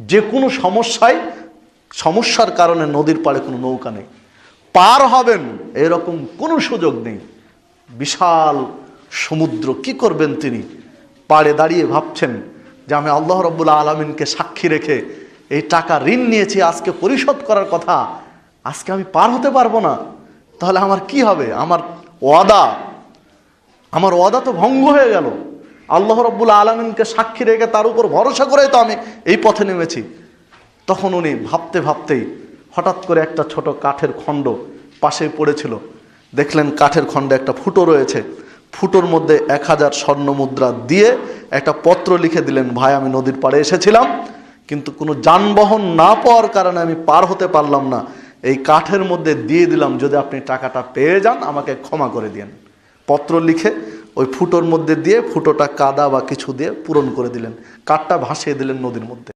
যে কোনো সমস্যার কারণে নদীর পাড়ে কোনো নৌকা নেই, পার হবেন এরকম কোনো সুযোগ নেই। বিশাল সমুদ্র, কি করবেন তিনি? পাড়ে দাঁড়িয়ে ভাবছেন যে আমি আল্লাহ রাব্বুল আলামিনকে সাক্ষী রেখে এই টাকা ঋণ নিয়েছি, আজকে পরিশোধ করার কথা, আজকে আমি পার হতে পারবো না, তাহলে আমার কি হবে? আমার ওয়াদা তো ভঙ্গ হয়ে গেল। আল্লাহ রাব্বুল আলামিনকে সাক্ষী রেখে তার উপর ভরসা করে তো আমি এই পথে নেমেছি। তখন উনি ভাবতে ভাবতেই হঠাৎ করে একটা ছোট কাঠের খণ্ড পাশেই পড়েছিল, দেখলেন কাঠের খণ্ডে একটা ফুটো রয়েছে, ফুটোর মধ্যে 1000 স্বর্ণ মুদ্রা দিয়ে একটা পত্র লিখে দিলেন, ভাই আমি নদীর পাড়ে এসেছিলাম, কিন্তু কোনো যানবাহন না পাওয়ার কারণে আমি পার হতে পারলাম না, এই কাঠের মধ্যে দিয়ে দিলাম, যদি আপনি টাকাটা পেয়ে যান আমাকে ক্ষমা করে দিন। পত্র লিখে ওই ফুটোর মধ্যে দিয়ে ফুটোটা কাদা বা কিছু দিয়ে পূরণ করে দিলেন, কাঠটা ভাসিয়ে দিলেন নদীর মধ্যে।